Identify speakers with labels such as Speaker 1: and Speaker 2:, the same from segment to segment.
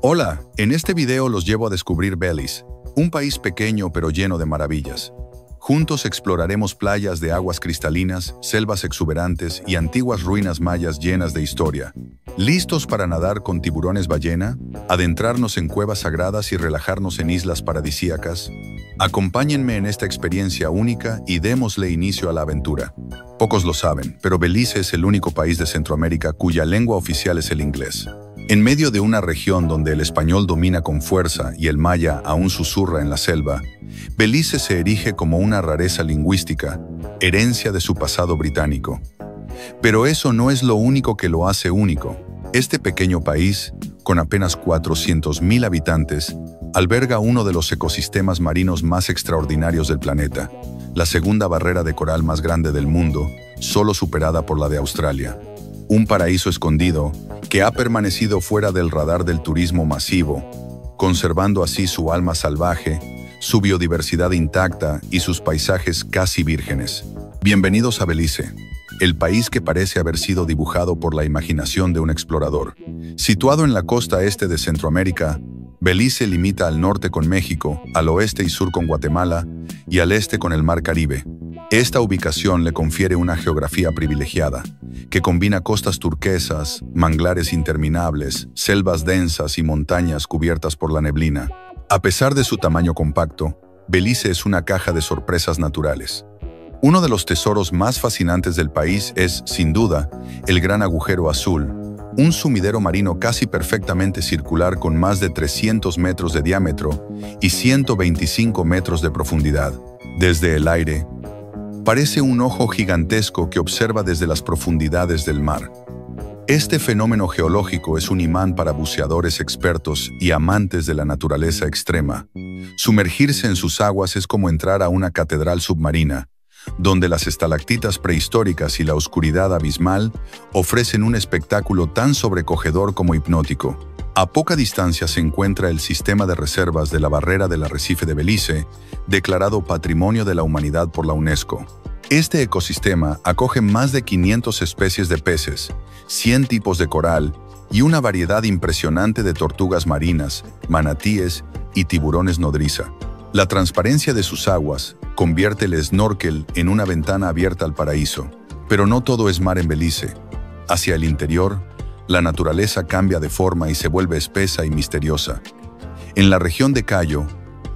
Speaker 1: Hola, en este video los llevo a descubrir Belice, un país pequeño pero lleno de maravillas. Juntos exploraremos playas de aguas cristalinas, selvas exuberantes y antiguas ruinas mayas llenas de historia. ¿Listos para nadar con tiburones ballena? ¿Adentrarnos en cuevas sagradas y relajarnos en islas paradisíacas? Acompáñenme en esta experiencia única y démosle inicio a la aventura. Pocos lo saben, pero Belice es el único país de Centroamérica cuya lengua oficial es el inglés. En medio de una región donde el español domina con fuerza y el maya aún susurra en la selva, Belice se erige como una rareza lingüística, herencia de su pasado británico. Pero eso no es lo único que lo hace único. Este pequeño país, con apenas 400.000 habitantes, alberga uno de los ecosistemas marinos más extraordinarios del planeta, la segunda barrera de coral más grande del mundo, solo superada por la de Australia. Un paraíso escondido que ha permanecido fuera del radar del turismo masivo, conservando así su alma salvaje, su biodiversidad intacta y sus paisajes casi vírgenes. Bienvenidos a Belice, el país que parece haber sido dibujado por la imaginación de un explorador. Situado en la costa este de Centroamérica, Belice limita al norte con México, al oeste y sur con Guatemala y al este con el Mar Caribe. Esta ubicación le confiere una geografía privilegiada, que combina costas turquesas, manglares interminables, selvas densas y montañas cubiertas por la neblina. A pesar de su tamaño compacto, Belice es una caja de sorpresas naturales. Uno de los tesoros más fascinantes del país es, sin duda, el Gran Agujero Azul, un sumidero marino casi perfectamente circular con más de 300 metros de diámetro y 125 metros de profundidad. Desde el aire, parece un ojo gigantesco que observa desde las profundidades del mar. Este fenómeno geológico es un imán para buceadores expertos y amantes de la naturaleza extrema. Sumergirse en sus aguas es como entrar a una catedral submarina, donde las estalactitas prehistóricas y la oscuridad abismal ofrecen un espectáculo tan sobrecogedor como hipnótico. A poca distancia se encuentra el sistema de reservas de la Barrera del Arrecife de Belice, declarado Patrimonio de la Humanidad por la UNESCO. Este ecosistema acoge más de 500 especies de peces, 100 tipos de coral y una variedad impresionante de tortugas marinas, manatíes y tiburones nodriza. La transparencia de sus aguas convierte el snorkel en una ventana abierta al paraíso. Pero no todo es mar en Belice. Hacia el interior, la naturaleza cambia de forma y se vuelve espesa y misteriosa. En la región de Cayo,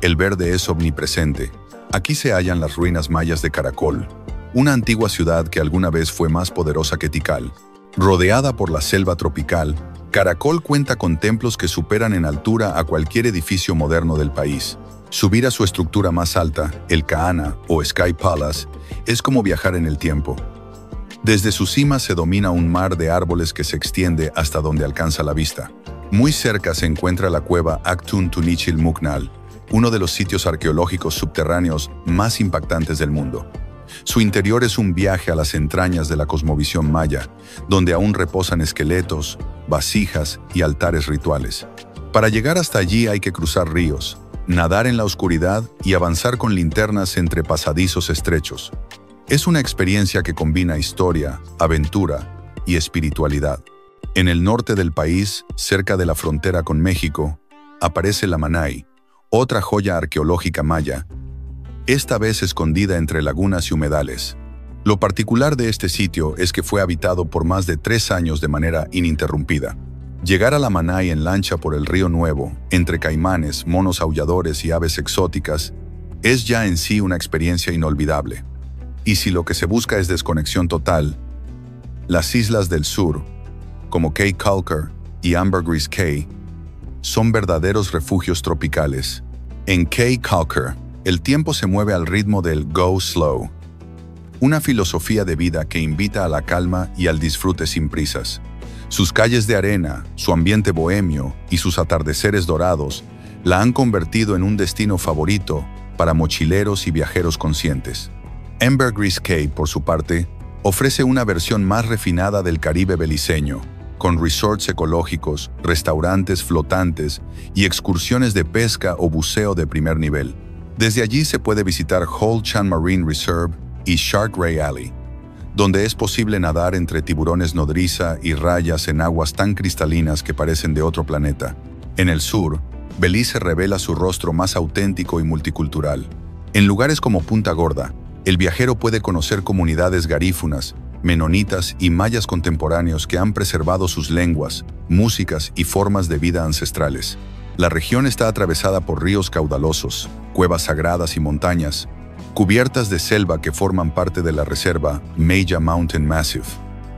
Speaker 1: el verde es omnipresente. Aquí se hallan las ruinas mayas de Caracol, una antigua ciudad que alguna vez fue más poderosa que Tikal. Rodeada por la selva tropical, Caracol cuenta con templos que superan en altura a cualquier edificio moderno del país. Subir a su estructura más alta, el Kahana o Sky Palace, es como viajar en el tiempo. Desde su cima se domina un mar de árboles que se extiende hasta donde alcanza la vista. Muy cerca se encuentra la cueva Aktun Tunichil Muknal, uno de los sitios arqueológicos subterráneos más impactantes del mundo. Su interior es un viaje a las entrañas de la cosmovisión maya, donde aún reposan esqueletos, vasijas y altares rituales. Para llegar hasta allí hay que cruzar ríos, nadar en la oscuridad y avanzar con linternas entre pasadizos estrechos. Es una experiencia que combina historia, aventura y espiritualidad. En el norte del país, cerca de la frontera con México, aparece la Manay, otra joya arqueológica maya, esta vez escondida entre lagunas y humedales. Lo particular de este sitio es que fue habitado por más de 3 años de manera ininterrumpida. Llegar a la Manay en lancha por el Río Nuevo, entre caimanes, monos aulladores y aves exóticas, es ya en sí una experiencia inolvidable. Y si lo que se busca es desconexión total, las islas del sur, como Cay Caulker y Ambergris Cay, son verdaderos refugios tropicales. En Cay Caulker, el tiempo se mueve al ritmo del Go Slow, una filosofía de vida que invita a la calma y al disfrute sin prisas. Sus calles de arena, su ambiente bohemio y sus atardeceres dorados la han convertido en un destino favorito para mochileros y viajeros conscientes. Ambergris Cay, por su parte, ofrece una versión más refinada del Caribe beliceño, con resorts ecológicos, restaurantes flotantes y excursiones de pesca o buceo de primer nivel. Desde allí se puede visitar Hol Chan Marine Reserve y Shark Ray Alley, donde es posible nadar entre tiburones nodriza y rayas en aguas tan cristalinas que parecen de otro planeta. En el sur, Belice revela su rostro más auténtico y multicultural. En lugares como Punta Gorda, el viajero puede conocer comunidades garífunas, menonitas y mayas contemporáneos que han preservado sus lenguas, músicas y formas de vida ancestrales. La región está atravesada por ríos caudalosos, cuevas sagradas y montañas, cubiertas de selva que forman parte de la reserva Maya Mountain Massif,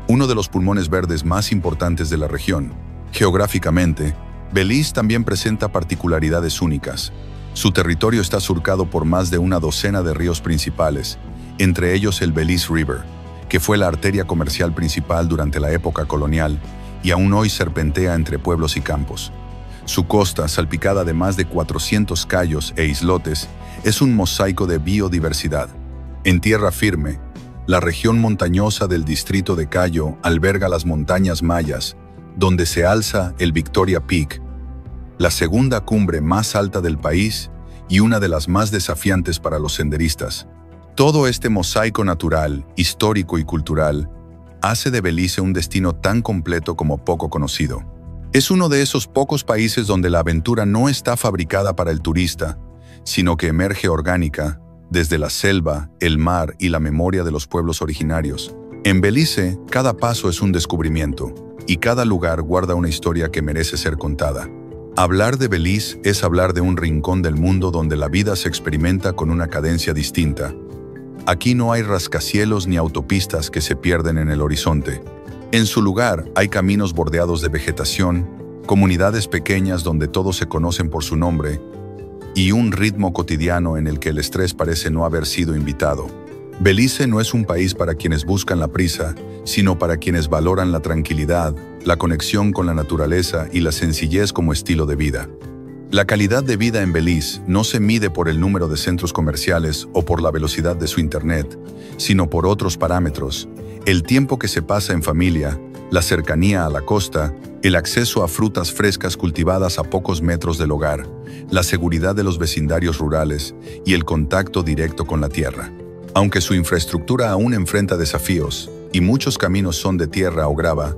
Speaker 1: uno de los pulmones verdes más importantes de la región. Geográficamente, Belice también presenta particularidades únicas. Su territorio está surcado por más de una docena de ríos principales, entre ellos el Belize River, que fue la arteria comercial principal durante la época colonial y aún hoy serpentea entre pueblos y campos. Su costa, salpicada de más de 400 cayos e islotes, es un mosaico de biodiversidad. En tierra firme, la región montañosa del distrito de Cayo alberga las montañas mayas, donde se alza el Victoria Peak, la segunda cumbre más alta del país y una de las más desafiantes para los senderistas. Todo este mosaico natural, histórico y cultural hace de Belice un destino tan completo como poco conocido. Es uno de esos pocos países donde la aventura no está fabricada para el turista, sino que emerge orgánica desde la selva, el mar y la memoria de los pueblos originarios. En Belice, cada paso es un descubrimiento, y cada lugar guarda una historia que merece ser contada. Hablar de Belice es hablar de un rincón del mundo donde la vida se experimenta con una cadencia distinta. Aquí no hay rascacielos ni autopistas que se pierden en el horizonte. En su lugar hay caminos bordeados de vegetación, comunidades pequeñas donde todos se conocen por su nombre, y un ritmo cotidiano en el que el estrés parece no haber sido invitado. Belice no es un país para quienes buscan la prisa, sino para quienes valoran la tranquilidad, la conexión con la naturaleza y la sencillez como estilo de vida. La calidad de vida en Belice no se mide por el número de centros comerciales o por la velocidad de su internet, sino por otros parámetros: el tiempo que se pasa en familia, la cercanía a la costa, el acceso a frutas frescas cultivadas a pocos metros del hogar, la seguridad de los vecindarios rurales y el contacto directo con la tierra. Aunque su infraestructura aún enfrenta desafíos y muchos caminos son de tierra o grava,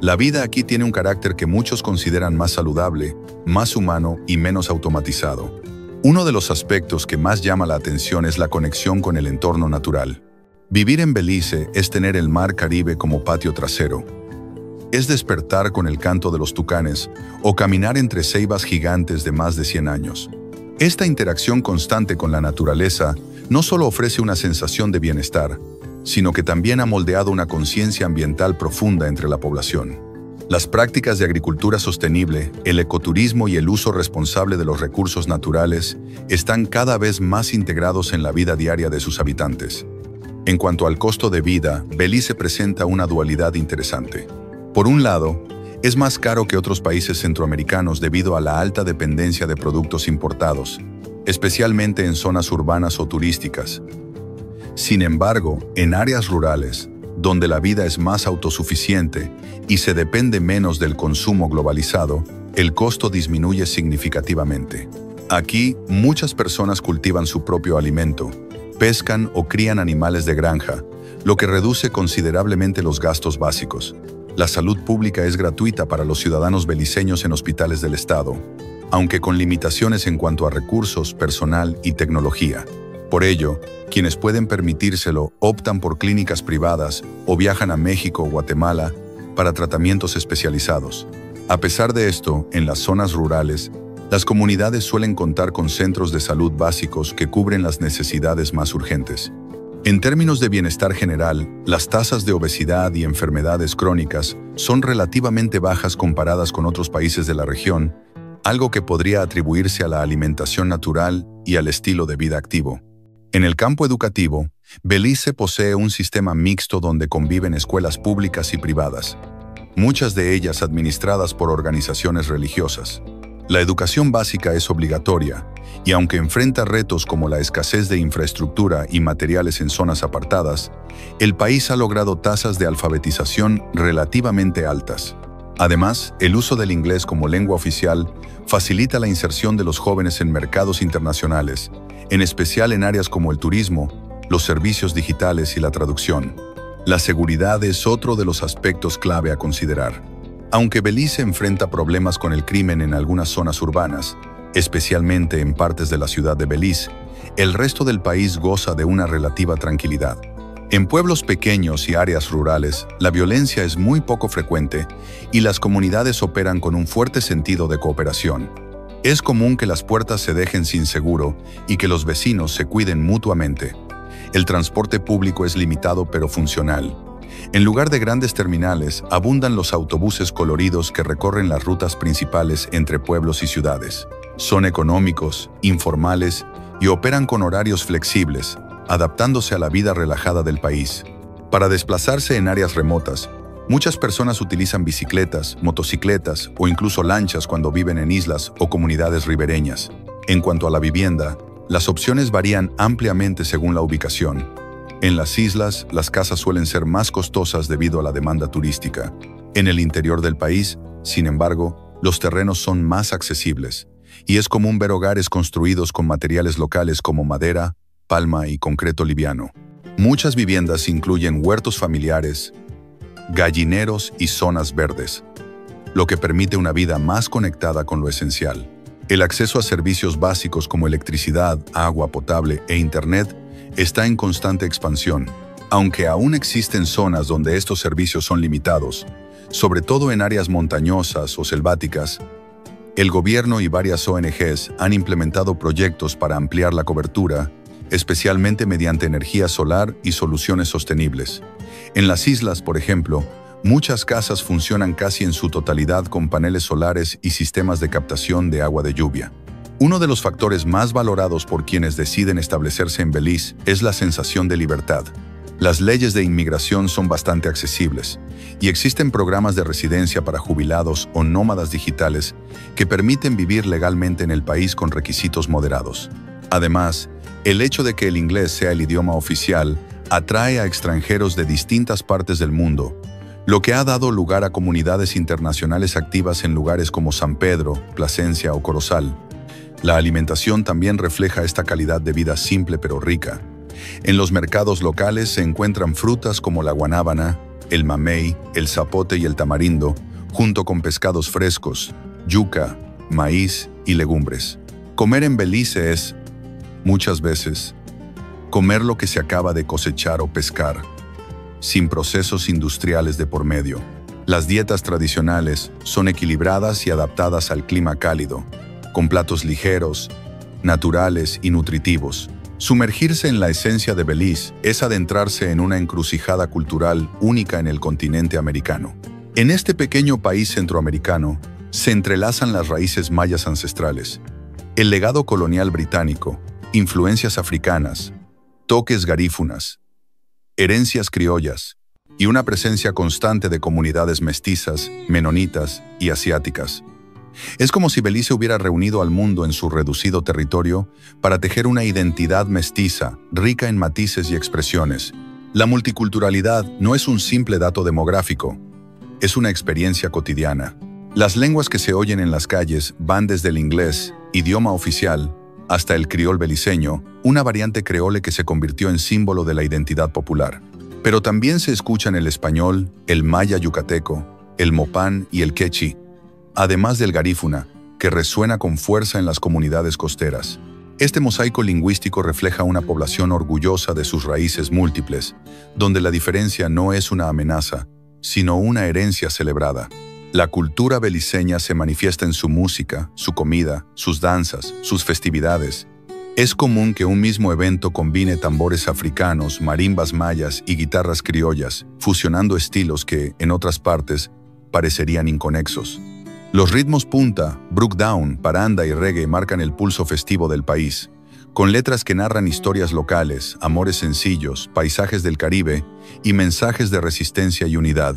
Speaker 1: la vida aquí tiene un carácter que muchos consideran más saludable, más humano y menos automatizado. Uno de los aspectos que más llama la atención es la conexión con el entorno natural. Vivir en Belice es tener el mar Caribe como patio trasero. Es despertar con el canto de los tucanes o caminar entre ceibas gigantes de más de 100 años. Esta interacción constante con la naturaleza no solo ofrece una sensación de bienestar, sino que también ha moldeado una conciencia ambiental profunda entre la población. Las prácticas de agricultura sostenible, el ecoturismo y el uso responsable de los recursos naturales están cada vez más integrados en la vida diaria de sus habitantes. En cuanto al costo de vida, Belice presenta una dualidad interesante. Por un lado, es más caro que otros países centroamericanos debido a la alta dependencia de productos importados, especialmente en zonas urbanas o turísticas. Sin embargo, en áreas rurales, donde la vida es más autosuficiente y se depende menos del consumo globalizado, el costo disminuye significativamente. Aquí, muchas personas cultivan su propio alimento, pescan o crían animales de granja, lo que reduce considerablemente los gastos básicos. La salud pública es gratuita para los ciudadanos beliceños en hospitales del Estado, aunque con limitaciones en cuanto a recursos, personal y tecnología. Por ello, quienes pueden permitírselo optan por clínicas privadas o viajan a México o Guatemala para tratamientos especializados. A pesar de esto, en las zonas rurales, las comunidades suelen contar con centros de salud básicos que cubren las necesidades más urgentes. En términos de bienestar general, las tasas de obesidad y enfermedades crónicas son relativamente bajas comparadas con otros países de la región, algo que podría atribuirse a la alimentación natural y al estilo de vida activo. En el campo educativo, Belice posee un sistema mixto donde conviven escuelas públicas y privadas, muchas de ellas administradas por organizaciones religiosas. La educación básica es obligatoria, y aunque enfrenta retos como la escasez de infraestructura y materiales en zonas apartadas, el país ha logrado tasas de alfabetización relativamente altas. Además, el uso del inglés como lengua oficial facilita la inserción de los jóvenes en mercados internacionales, en especial en áreas como el turismo, los servicios digitales y la traducción. La seguridad es otro de los aspectos clave a considerar. Aunque Belice enfrenta problemas con el crimen en algunas zonas urbanas, especialmente en partes de la ciudad de Belice, el resto del país goza de una relativa tranquilidad. En pueblos pequeños y áreas rurales, la violencia es muy poco frecuente y las comunidades operan con un fuerte sentido de cooperación. Es común que las puertas se dejen sin seguro y que los vecinos se cuiden mutuamente. El transporte público es limitado pero funcional. En lugar de grandes terminales, abundan los autobuses coloridos que recorren las rutas principales entre pueblos y ciudades. Son económicos, informales y operan con horarios flexibles, adaptándose a la vida relajada del país. Para desplazarse en áreas remotas, muchas personas utilizan bicicletas, motocicletas o incluso lanchas cuando viven en islas o comunidades ribereñas. En cuanto a la vivienda, las opciones varían ampliamente según la ubicación. En las islas, las casas suelen ser más costosas debido a la demanda turística. En el interior del país, sin embargo, los terrenos son más accesibles, y es común ver hogares construidos con materiales locales como madera, palma y concreto liviano. Muchas viviendas incluyen huertos familiares, gallineros y zonas verdes, lo que permite una vida más conectada con lo esencial. El acceso a servicios básicos como electricidad, agua potable e internet está en constante expansión, aunque aún existen zonas donde estos servicios son limitados, sobre todo en áreas montañosas o selváticas. El gobierno y varias ONGs han implementado proyectos para ampliar la cobertura, especialmente mediante energía solar y soluciones sostenibles. En las islas, por ejemplo, muchas casas funcionan casi en su totalidad con paneles solares y sistemas de captación de agua de lluvia. Uno de los factores más valorados por quienes deciden establecerse en Belice es la sensación de libertad. Las leyes de inmigración son bastante accesibles y existen programas de residencia para jubilados o nómadas digitales que permiten vivir legalmente en el país con requisitos moderados. Además, el hecho de que el inglés sea el idioma oficial atrae a extranjeros de distintas partes del mundo, lo que ha dado lugar a comunidades internacionales activas en lugares como San Pedro, Plasencia o Corozal. La alimentación también refleja esta calidad de vida simple pero rica. En los mercados locales se encuentran frutas como la guanábana, el mamey, el zapote y el tamarindo, junto con pescados frescos, yuca, maíz y legumbres. Comer en Belice es, muchas veces, comer lo que se acaba de cosechar o pescar, sin procesos industriales de por medio. Las dietas tradicionales son equilibradas y adaptadas al clima cálido, con platos ligeros, naturales y nutritivos. Sumergirse en la esencia de Belice es adentrarse en una encrucijada cultural única en el continente americano. En este pequeño país centroamericano se entrelazan las raíces mayas ancestrales, el legado colonial británico, influencias africanas, toques garífunas, herencias criollas y una presencia constante de comunidades mestizas, menonitas y asiáticas. Es como si Belice hubiera reunido al mundo en su reducido territorio para tejer una identidad mestiza, rica en matices y expresiones. La multiculturalidad no es un simple dato demográfico, es una experiencia cotidiana. Las lenguas que se oyen en las calles van desde el inglés, idioma oficial, hasta el criol beliceño, una variante creole que se convirtió en símbolo de la identidad popular. Pero también se escuchan el español, el maya yucateco, el mopán y el quechí, además del garífuna, que resuena con fuerza en las comunidades costeras. Este mosaico lingüístico refleja una población orgullosa de sus raíces múltiples, donde la diferencia no es una amenaza, sino una herencia celebrada. La cultura beliceña se manifiesta en su música, su comida, sus danzas, sus festividades. Es común que un mismo evento combine tambores africanos, marimbas mayas y guitarras criollas, fusionando estilos que, en otras partes, parecerían inconexos. Los ritmos punta, breakdown, paranda y reggae marcan el pulso festivo del país, con letras que narran historias locales, amores sencillos, paisajes del Caribe y mensajes de resistencia y unidad.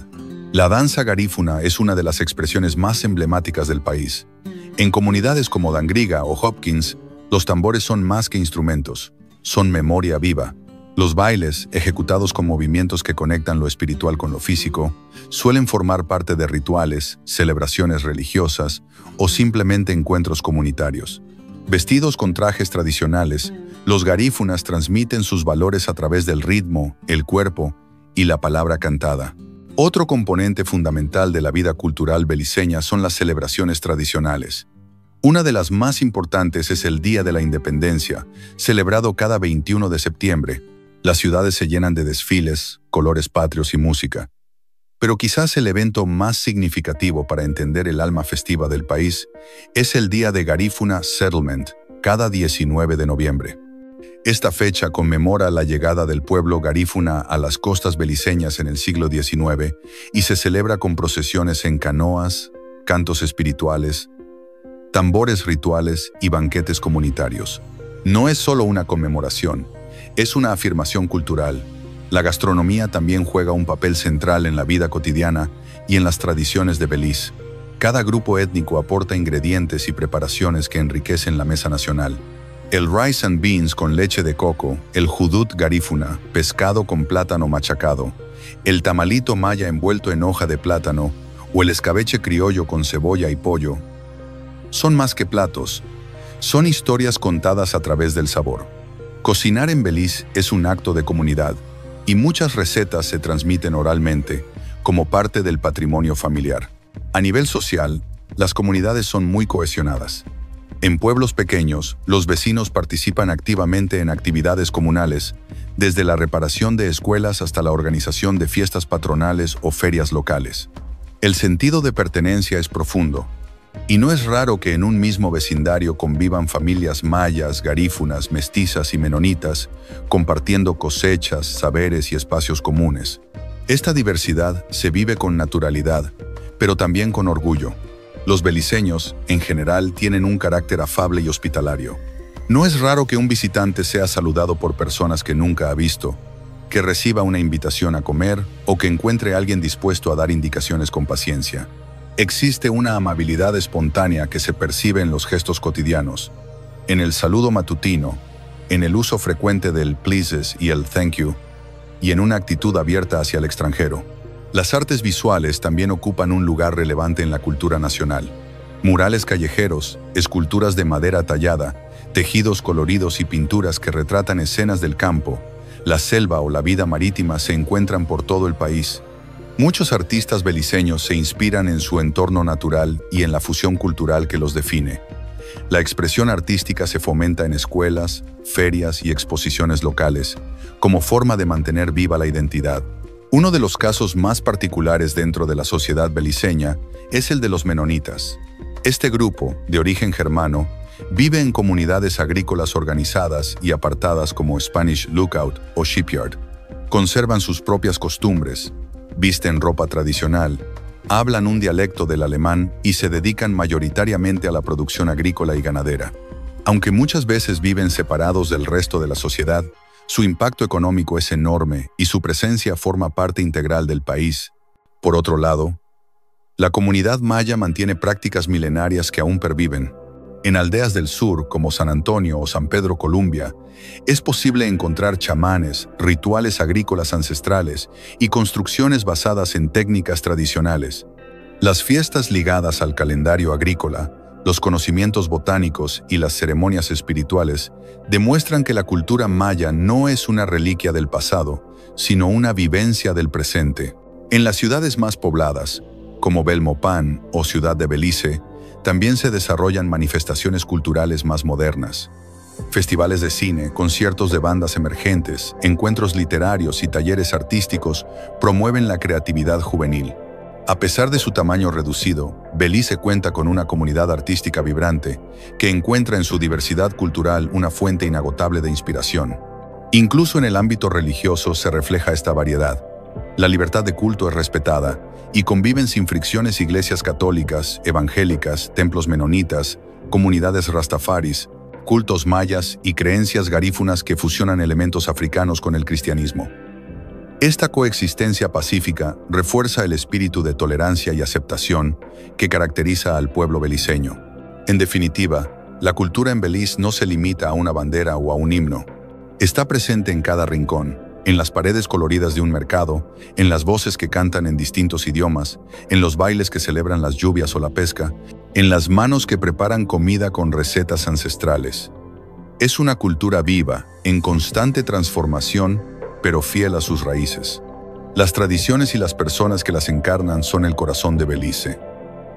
Speaker 1: La danza garífuna es una de las expresiones más emblemáticas del país. En comunidades como Dangriga o Hopkins, los tambores son más que instrumentos, son memoria viva. Los bailes, ejecutados con movimientos que conectan lo espiritual con lo físico, suelen formar parte de rituales, celebraciones religiosas o simplemente encuentros comunitarios. Vestidos con trajes tradicionales, los garífunas transmiten sus valores a través del ritmo, el cuerpo y la palabra cantada. Otro componente fundamental de la vida cultural beliceña son las celebraciones tradicionales. Una de las más importantes es el Día de la Independencia, celebrado cada 21 de septiembre. Las ciudades se llenan de desfiles, colores patrios y música. Pero quizás el evento más significativo para entender el alma festiva del país es el Día de Garífuna Settlement, cada 19 de noviembre. Esta fecha conmemora la llegada del pueblo garífuna a las costas beliceñas en el siglo XIX y se celebra con procesiones en canoas, cantos espirituales, tambores rituales y banquetes comunitarios. No es solo una conmemoración, es una afirmación cultural. La gastronomía también juega un papel central en la vida cotidiana y en las tradiciones de Belice. Cada grupo étnico aporta ingredientes y preparaciones que enriquecen la mesa nacional. El rice and beans con leche de coco, el judut garífuna, pescado con plátano machacado, el tamalito maya envuelto en hoja de plátano o el escabeche criollo con cebolla y pollo, son más que platos, son historias contadas a través del sabor. Cocinar en Belice es un acto de comunidad y muchas recetas se transmiten oralmente como parte del patrimonio familiar. A nivel social, las comunidades son muy cohesionadas. En pueblos pequeños, los vecinos participan activamente en actividades comunales, desde la reparación de escuelas hasta la organización de fiestas patronales o ferias locales. El sentido de pertenencia es profundo, y no es raro que en un mismo vecindario convivan familias mayas, garífunas, mestizas y menonitas, compartiendo cosechas, saberes y espacios comunes. Esta diversidad se vive con naturalidad, pero también con orgullo. Los beliceños, en general, tienen un carácter afable y hospitalario. No es raro que un visitante sea saludado por personas que nunca ha visto, que reciba una invitación a comer o que encuentre a alguien dispuesto a dar indicaciones con paciencia. Existe una amabilidad espontánea que se percibe en los gestos cotidianos, en el saludo matutino, en el uso frecuente del pleases y el thank you, y en una actitud abierta hacia el extranjero. Las artes visuales también ocupan un lugar relevante en la cultura nacional. Murales callejeros, esculturas de madera tallada, tejidos coloridos y pinturas que retratan escenas del campo, la selva o la vida marítima se encuentran por todo el país. Muchos artistas beliceños se inspiran en su entorno natural y en la fusión cultural que los define. La expresión artística se fomenta en escuelas, ferias y exposiciones locales, como forma de mantener viva la identidad. Uno de los casos más particulares dentro de la sociedad beliceña es el de los menonitas. Este grupo, de origen germano, vive en comunidades agrícolas organizadas y apartadas como Spanish Lookout o Shipyard. Conservan sus propias costumbres, visten ropa tradicional, hablan un dialecto del alemán y se dedican mayoritariamente a la producción agrícola y ganadera. Aunque muchas veces viven separados del resto de la sociedad, su impacto económico es enorme y su presencia forma parte integral del país. Por otro lado, la comunidad maya mantiene prácticas milenarias que aún perviven. En aldeas del sur, como San Antonio o San Pedro Columbia, es posible encontrar chamanes, rituales agrícolas ancestrales y construcciones basadas en técnicas tradicionales. Las fiestas ligadas al calendario agrícola, los conocimientos botánicos y las ceremonias espirituales demuestran que la cultura maya no es una reliquia del pasado, sino una vivencia del presente. En las ciudades más pobladas, como Belmopán o Ciudad de Belice, también se desarrollan manifestaciones culturales más modernas. Festivales de cine, conciertos de bandas emergentes, encuentros literarios y talleres artísticos promueven la creatividad juvenil. A pesar de su tamaño reducido, Belice cuenta con una comunidad artística vibrante que encuentra en su diversidad cultural una fuente inagotable de inspiración. Incluso en el ámbito religioso se refleja esta variedad. La libertad de culto es respetada y conviven sin fricciones iglesias católicas, evangélicas, templos menonitas, comunidades rastafaris, cultos mayas y creencias garífunas que fusionan elementos africanos con el cristianismo. Esta coexistencia pacífica refuerza el espíritu de tolerancia y aceptación que caracteriza al pueblo beliceño. En definitiva, la cultura en Belice no se limita a una bandera o a un himno. Está presente en cada rincón, en las paredes coloridas de un mercado, en las voces que cantan en distintos idiomas, en los bailes que celebran las lluvias o la pesca, en las manos que preparan comida con recetas ancestrales. Es una cultura viva, en constante transformación, pero fiel a sus raíces. Las tradiciones y las personas que las encarnan son el corazón de Belice.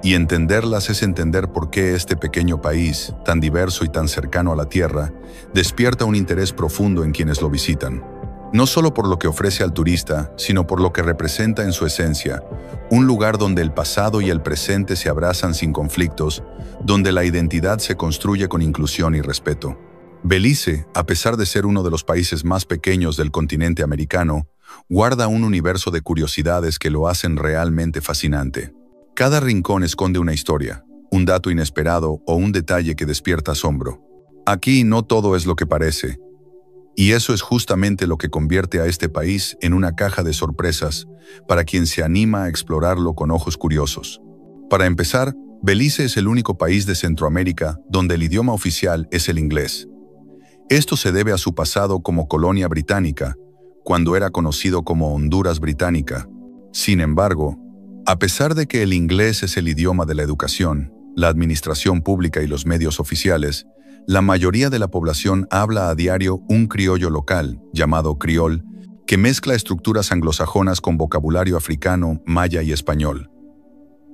Speaker 1: Y entenderlas es entender por qué este pequeño país, tan diverso y tan cercano a la tierra, despierta un interés profundo en quienes lo visitan. No solo por lo que ofrece al turista, sino por lo que representa en su esencia, un lugar donde el pasado y el presente se abrazan sin conflictos, donde la identidad se construye con inclusión y respeto. Belice, a pesar de ser uno de los países más pequeños del continente americano, guarda un universo de curiosidades que lo hacen realmente fascinante. Cada rincón esconde una historia, un dato inesperado o un detalle que despierta asombro. Aquí no todo es lo que parece, y eso es justamente lo que convierte a este país en una caja de sorpresas para quien se anima a explorarlo con ojos curiosos. Para empezar, Belice es el único país de Centroamérica donde el idioma oficial es el inglés. Esto se debe a su pasado como colonia británica, cuando era conocido como Honduras Británica. Sin embargo, a pesar de que el inglés es el idioma de la educación, la administración pública y los medios oficiales, la mayoría de la población habla a diario un criollo local, llamado criol, que mezcla estructuras anglosajonas con vocabulario africano, maya y español.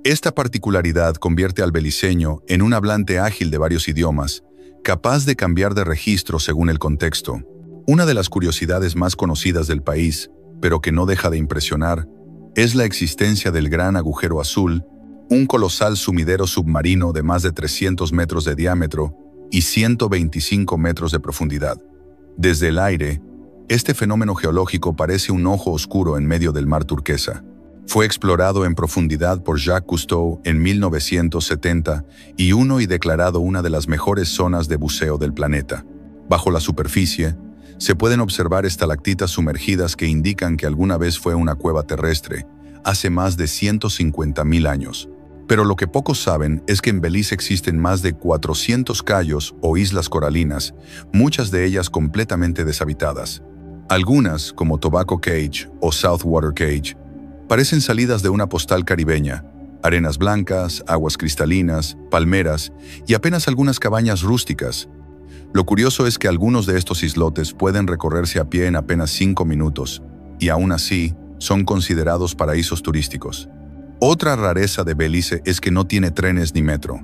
Speaker 1: Esta particularidad convierte al beliceño en un hablante ágil de varios idiomas, capaz de cambiar de registro según el contexto. Una de las curiosidades más conocidas del país, pero que no deja de impresionar, es la existencia del Gran Agujero Azul, un colosal sumidero submarino de más de 300 metros de diámetro y 125 metros de profundidad. Desde el aire, este fenómeno geológico parece un ojo oscuro en medio del mar turquesa. Fue explorado en profundidad por Jacques Cousteau en 1971 y declarado una de las mejores zonas de buceo del planeta. Bajo la superficie, se pueden observar estalactitas sumergidas que indican que alguna vez fue una cueva terrestre, hace más de 150.000 años. Pero lo que pocos saben es que en Belice existen más de 400 cayos o islas coralinas, muchas de ellas completamente deshabitadas. Algunas, como Tobacco Cay o Southwater Cay, parecen salidas de una postal caribeña: arenas blancas, aguas cristalinas, palmeras y apenas algunas cabañas rústicas. Lo curioso es que algunos de estos islotes pueden recorrerse a pie en apenas 5 minutos, y aún así son considerados paraísos turísticos. Otra rareza de Belice es que no tiene trenes ni metro.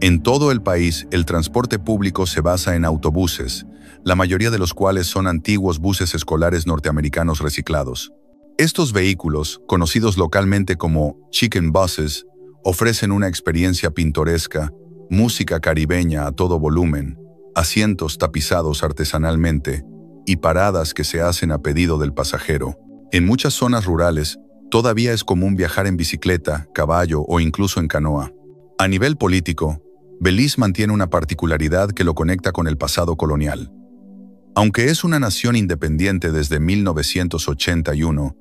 Speaker 1: En todo el país, el transporte público se basa en autobuses, la mayoría de los cuales son antiguos buses escolares norteamericanos reciclados. Estos vehículos, conocidos localmente como chicken buses, ofrecen una experiencia pintoresca, música caribeña a todo volumen, asientos tapizados artesanalmente y paradas que se hacen a pedido del pasajero. En muchas zonas rurales, todavía es común viajar en bicicleta, caballo o incluso en canoa. A nivel político, Belice mantiene una particularidad que lo conecta con el pasado colonial. Aunque es una nación independiente desde 1981,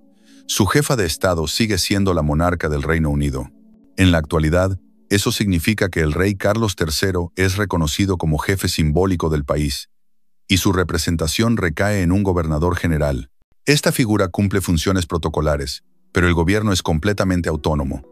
Speaker 1: su jefa de Estado sigue siendo la monarca del Reino Unido. En la actualidad, eso significa que el rey Carlos III es reconocido como jefe simbólico del país, y su representación recae en un gobernador general. Esta figura cumple funciones protocolares, pero el gobierno es completamente autónomo.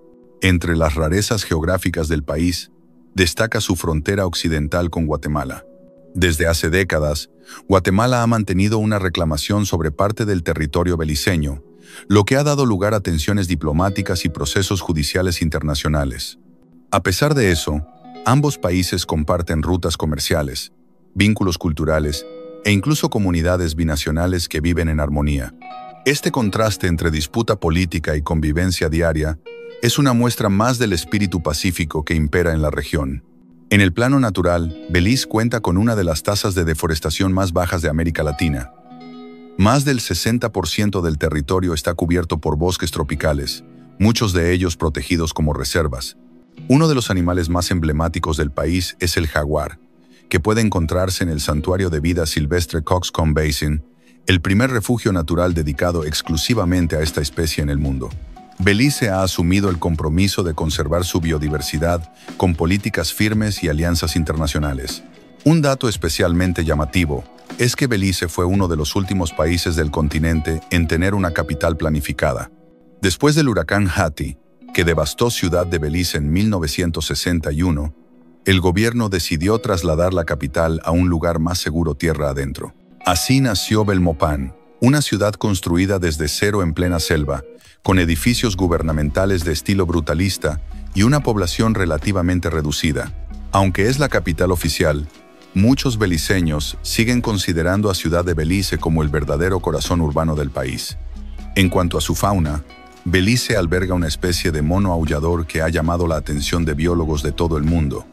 Speaker 1: Entre las rarezas geográficas del país, destaca su frontera occidental con Guatemala. Desde hace décadas, Guatemala ha mantenido una reclamación sobre parte del territorio beliceño, lo que ha dado lugar a tensiones diplomáticas y procesos judiciales internacionales. A pesar de eso, ambos países comparten rutas comerciales, vínculos culturales e incluso comunidades binacionales que viven en armonía. Este contraste entre disputa política y convivencia diaria es una muestra más del espíritu pacífico que impera en la región. En el plano natural, Belice cuenta con una de las tasas de deforestación más bajas de América Latina. Más del 60% del territorio está cubierto por bosques tropicales, muchos de ellos protegidos como reservas. Uno de los animales más emblemáticos del país es el jaguar, que puede encontrarse en el Santuario de Vida Silvestre Coxcomb Basin, el primer refugio natural dedicado exclusivamente a esta especie en el mundo. Belice ha asumido el compromiso de conservar su biodiversidad con políticas firmes y alianzas internacionales. Un dato especialmente llamativo es que Belice fue uno de los últimos países del continente en tener una capital planificada. Después del huracán Hattie, que devastó Ciudad de Belice en 1961, el gobierno decidió trasladar la capital a un lugar más seguro tierra adentro. Así nació Belmopan, una ciudad construida desde cero en plena selva, con edificios gubernamentales de estilo brutalista y una población relativamente reducida. Aunque es la capital oficial, muchos beliceños siguen considerando a Ciudad de Belice como el verdadero corazón urbano del país. En cuanto a su fauna, Belice alberga una especie de mono aullador que ha llamado la atención de biólogos de todo el mundo.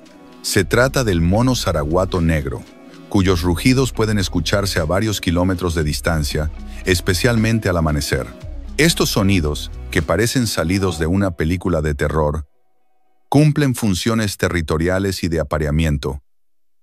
Speaker 1: Se trata del mono zaraguato negro, cuyos rugidos pueden escucharse a varios kilómetros de distancia, especialmente al amanecer. Estos sonidos, que parecen salidos de una película de terror, cumplen funciones territoriales y de apareamiento,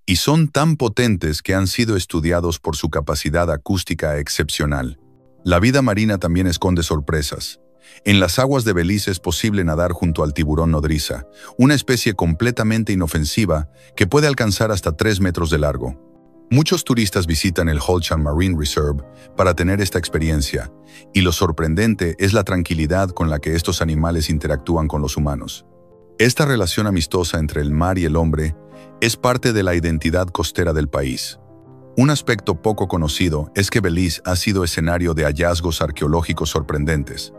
Speaker 1: y son tan potentes que han sido estudiados por su capacidad acústica excepcional. La vida marina también esconde sorpresas. En las aguas de Belice es posible nadar junto al tiburón nodriza, una especie completamente inofensiva que puede alcanzar hasta 3 metros de largo. Muchos turistas visitan el Holchan Marine Reserve para tener esta experiencia, y lo sorprendente es la tranquilidad con la que estos animales interactúan con los humanos. Esta relación amistosa entre el mar y el hombre es parte de la identidad costera del país. Un aspecto poco conocido es que Belice ha sido escenario de hallazgos arqueológicos sorprendentes.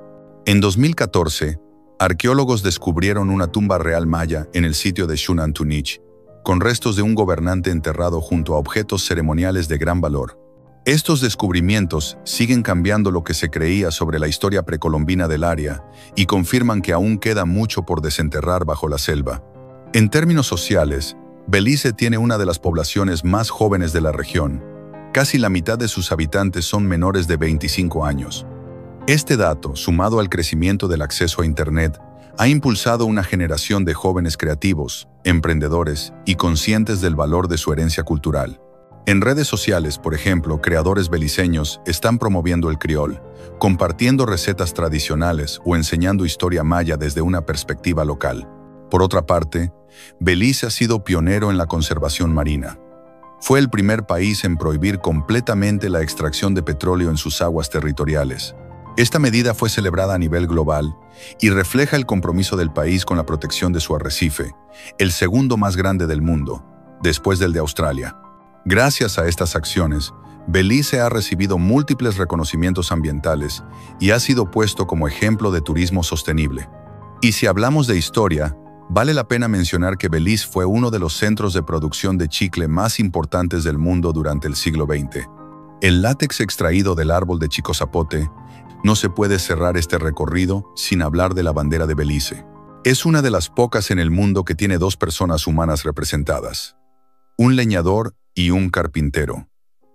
Speaker 1: En 2014, arqueólogos descubrieron una tumba real maya en el sitio de Xunantunich, con restos de un gobernante enterrado junto a objetos ceremoniales de gran valor. Estos descubrimientos siguen cambiando lo que se creía sobre la historia precolombina del área y confirman que aún queda mucho por desenterrar bajo la selva. En términos sociales, Belice tiene una de las poblaciones más jóvenes de la región. Casi la mitad de sus habitantes son menores de 25 años. Este dato, sumado al crecimiento del acceso a Internet, ha impulsado una generación de jóvenes creativos, emprendedores y conscientes del valor de su herencia cultural. En redes sociales, por ejemplo, creadores beliceños están promoviendo el criol, compartiendo recetas tradicionales o enseñando historia maya desde una perspectiva local. Por otra parte, Belice ha sido pionero en la conservación marina. Fue el primer país en prohibir completamente la extracción de petróleo en sus aguas territoriales. Esta medida fue celebrada a nivel global y refleja el compromiso del país con la protección de su arrecife, el segundo más grande del mundo, después del de Australia. Gracias a estas acciones, Belice ha recibido múltiples reconocimientos ambientales y ha sido puesto como ejemplo de turismo sostenible. Y si hablamos de historia, vale la pena mencionar que Belice fue uno de los centros de producción de chicle más importantes del mundo durante el siglo XX. El látex extraído del árbol de chico zapote. No se puede cerrar este recorrido sin hablar de la bandera de Belice. Es una de las pocas en el mundo que tiene 2 personas humanas representadas: un leñador y un carpintero,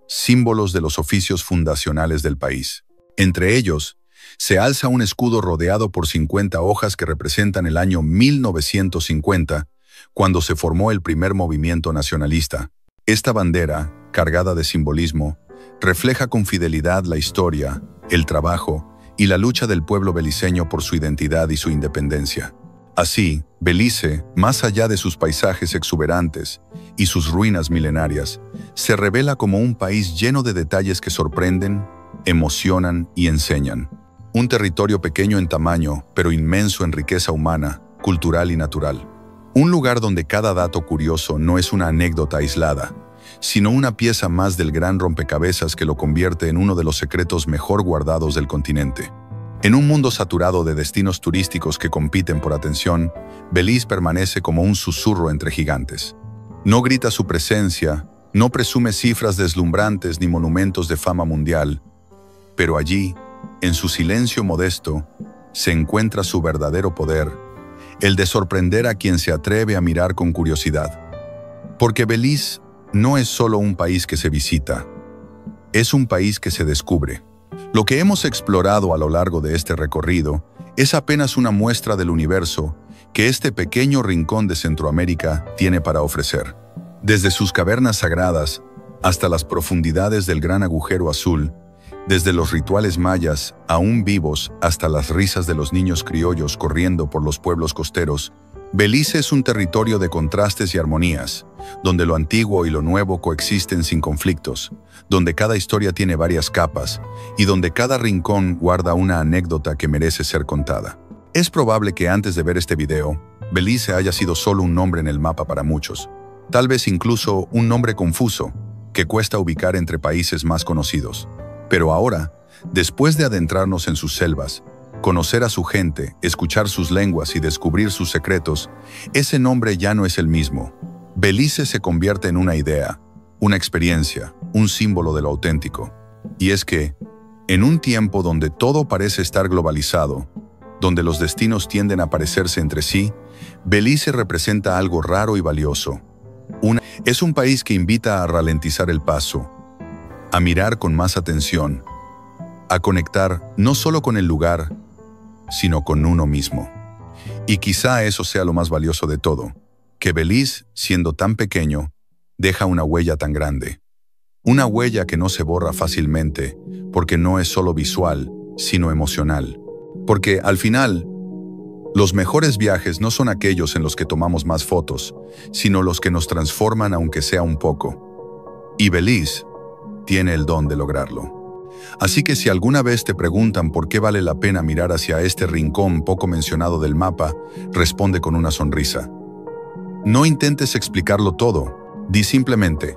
Speaker 1: símbolos de los oficios fundacionales del país. Entre ellos, se alza un escudo rodeado por 50 hojas que representan el año 1950, cuando se formó el primer movimiento nacionalista. Esta bandera, cargada de simbolismo, refleja con fidelidad la historia, el trabajo y la lucha del pueblo beliceño por su identidad y su independencia. Así, Belice, más allá de sus paisajes exuberantes y sus ruinas milenarias, se revela como un país lleno de detalles que sorprenden, emocionan y enseñan. Un territorio pequeño en tamaño, pero inmenso en riqueza humana, cultural y natural. Un lugar donde cada dato curioso no es una anécdota aislada, sino una pieza más del gran rompecabezas que lo convierte en uno de los secretos mejor guardados del continente. En un mundo saturado de destinos turísticos que compiten por atención, Belice permanece como un susurro entre gigantes. No grita su presencia, no presume cifras deslumbrantes ni monumentos de fama mundial, pero allí, en su silencio modesto, se encuentra su verdadero poder, el de sorprender a quien se atreve a mirar con curiosidad. Porque Belice no es solo un país que se visita, es un país que se descubre. Lo que hemos explorado a lo largo de este recorrido es apenas una muestra del universo que este pequeño rincón de Centroamérica tiene para ofrecer. Desde sus cavernas sagradas hasta las profundidades del Gran Agujero Azul, desde los rituales mayas aún vivos hasta las risas de los niños criollos corriendo por los pueblos costeros, Belice es un territorio de contrastes y armonías, donde lo antiguo y lo nuevo coexisten sin conflictos, donde cada historia tiene varias capas y donde cada rincón guarda una anécdota que merece ser contada. Es probable que antes de ver este video, Belice haya sido solo un nombre en el mapa para muchos, tal vez incluso un nombre confuso, que cuesta ubicar entre países más conocidos. Pero ahora, Después de adentrarnos en sus selvas, conocer a su gente, escuchar sus lenguas y descubrir sus secretos, ese nombre ya no es el mismo. Belice se convierte en una idea, una experiencia, un símbolo de lo auténtico. Y es que, en un tiempo donde todo parece estar globalizado, donde los destinos tienden a parecerse entre sí, Belice representa algo raro y valioso. Es un país que invita a ralentizar el paso, a mirar con más atención, a conectar no solo con el lugar, sino con uno mismo. Y quizá eso sea lo más valioso de todo, que Belice, siendo tan pequeño, deja una huella tan grande. Una huella que no se borra fácilmente, porque no es solo visual, sino emocional. Porque, al final, los mejores viajes no son aquellos en los que tomamos más fotos, sino los que nos transforman aunque sea un poco. Y Belice tiene el don de lograrlo. Así que si alguna vez te preguntan por qué vale la pena mirar hacia este rincón poco mencionado del mapa, responde con una sonrisa. No intentes explicarlo todo, di simplemente,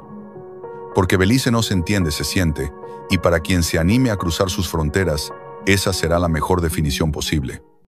Speaker 1: porque Belice no se entiende, se siente, y para quien se anime a cruzar sus fronteras, esa será la mejor definición posible.